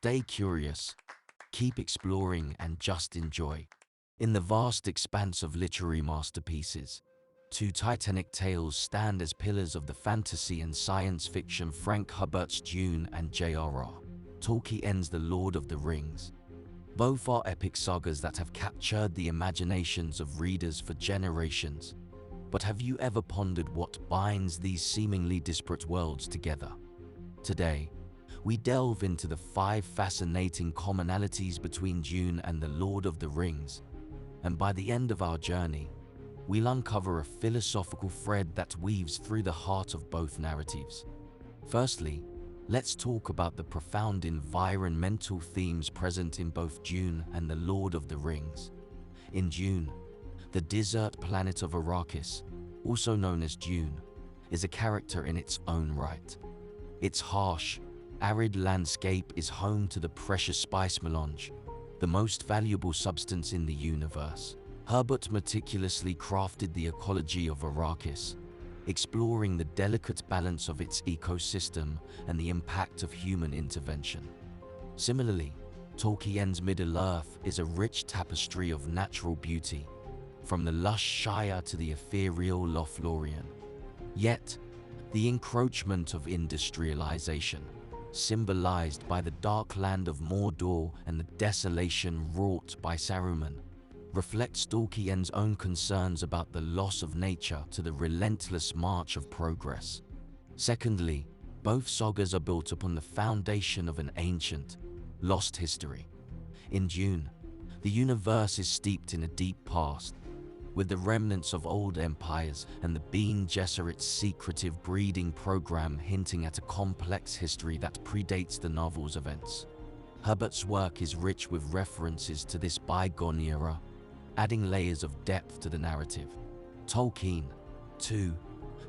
Stay curious, keep exploring, and just enjoy. In the vast expanse of literary masterpieces, two titanic tales stand as pillars of the fantasy and science fiction: Frank Herbert's Dune and J.R.R. Tolkien's The Lord of the Rings. Both are epic sagas that have captured the imaginations of readers for generations. But have you ever pondered what binds these seemingly disparate worlds together? Today, we delve into the 5 fascinating commonalities between Dune and The Lord of the Rings, and by the end of our journey, we'll uncover a philosophical thread that weaves through the heart of both narratives. Firstly, let's talk about the profound environmental themes present in both Dune and The Lord of the Rings. In Dune, the desert planet of Arrakis, also known as Dune, is a character in its own right. Its harsh, arid landscape is home to the precious spice melange, the most valuable substance in the universe. Herbert meticulously crafted the ecology of Arrakis, exploring the delicate balance of its ecosystem and the impact of human intervention. Similarly, Tolkien's Middle-earth is a rich tapestry of natural beauty, from the lush Shire to the ethereal Lothlorien. Yet, the encroachment of industrialization, symbolized by the dark land of Mordor and the desolation wrought by Saruman, reflects Tolkien's own concerns about the loss of nature to the relentless march of progress. Secondly, both sagas are built upon the foundation of an ancient, lost history. In Dune, the universe is steeped in a deep past, with the remnants of old empires and the Bene Gesserit's secretive breeding program hinting at a complex history that predates the novel's events. Herbert's work is rich with references to this bygone era, adding layers of depth to the narrative. Tolkien, too,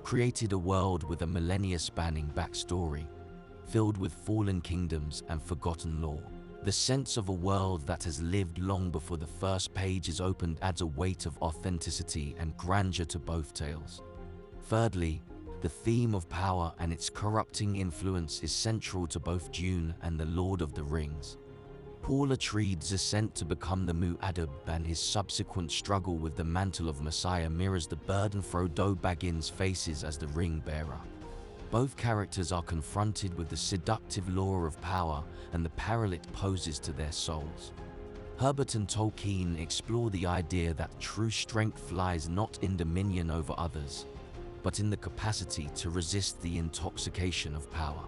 created a world with a millennia-spanning backstory, filled with fallen kingdoms and forgotten lore. The sense of a world that has lived long before the first page is opened adds a weight of authenticity and grandeur to both tales. Thirdly, the theme of power and its corrupting influence is central to both Dune and The Lord of the Rings. Paul Atreides' ascent to become the Muad'Dib and his subsequent struggle with the mantle of Messiah mirrors the burden Frodo Baggins faces as the ring-bearer. Both characters are confronted with the seductive lure of power and the peril it poses to their souls. Herbert and Tolkien explore the idea that true strength lies not in dominion over others, but in the capacity to resist the intoxication of power.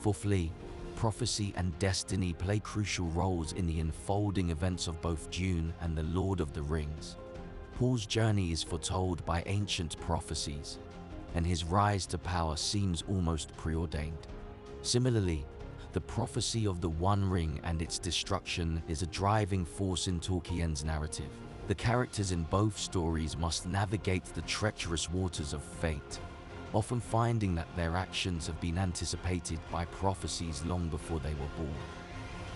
Fourthly, prophecy and destiny play crucial roles in the unfolding events of both Dune and The Lord of the Rings. Paul's journey is foretold by ancient prophecies, and his rise to power seems almost preordained. Similarly, the prophecy of the One Ring and its destruction is a driving force in Tolkien's narrative. The characters in both stories must navigate the treacherous waters of fate, often finding that their actions have been anticipated by prophecies long before they were born.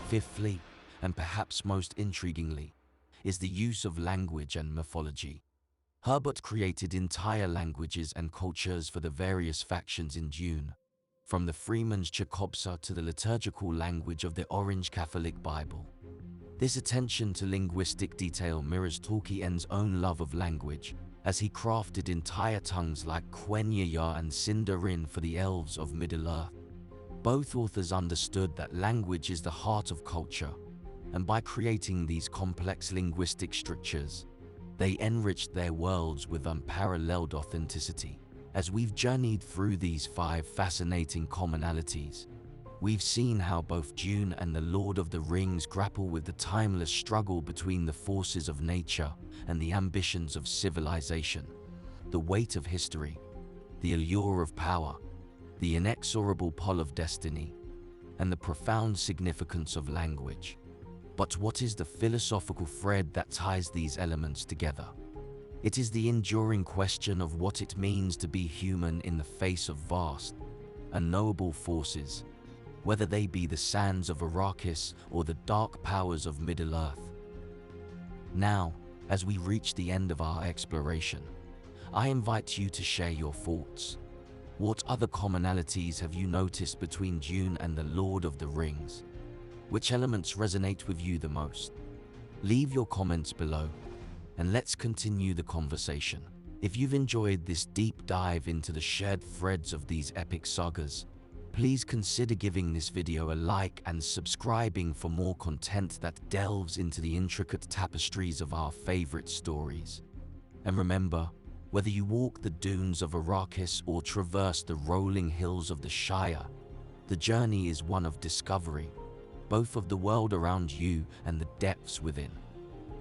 Fifthly, and perhaps most intriguingly, is the use of language and mythology. Herbert created entire languages and cultures for the various factions in Dune, from the Fremen's Chakobsa to the liturgical language of the Orange Catholic Bible. This attention to linguistic detail mirrors Tolkien's own love of language, as he crafted entire tongues like Quenya and Sindarin for the elves of Middle-earth. Both authors understood that language is the heart of culture, and by creating these complex linguistic structures, they enriched their worlds with unparalleled authenticity. As we've journeyed through these 5 fascinating commonalities, we've seen how both Dune and The Lord of the Rings grapple with the timeless struggle between the forces of nature and the ambitions of civilization, the weight of history, the allure of power, the inexorable pull of destiny, and the profound significance of language. But what is the philosophical thread that ties these elements together? It is the enduring question of what it means to be human in the face of vast, unknowable forces, whether they be the sands of Arrakis or the dark powers of Middle-earth. Now, as we reach the end of our exploration, I invite you to share your thoughts. What other commonalities have you noticed between Dune and The Lord of the Rings? Which elements resonate with you the most? Leave your comments below, and let's continue the conversation. If you've enjoyed this deep dive into the shared threads of these epic sagas, please consider giving this video a like and subscribing for more content that delves into the intricate tapestries of our favorite stories. And remember, whether you walk the dunes of Arrakis or traverse the rolling hills of the Shire, the journey is one of discovery, both of the world around you and the depths within.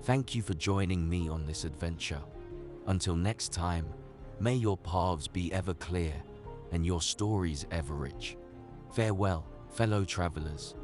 Thank you for joining me on this adventure. Until next time, may your paths be ever clear and your stories ever rich. Farewell, fellow travelers.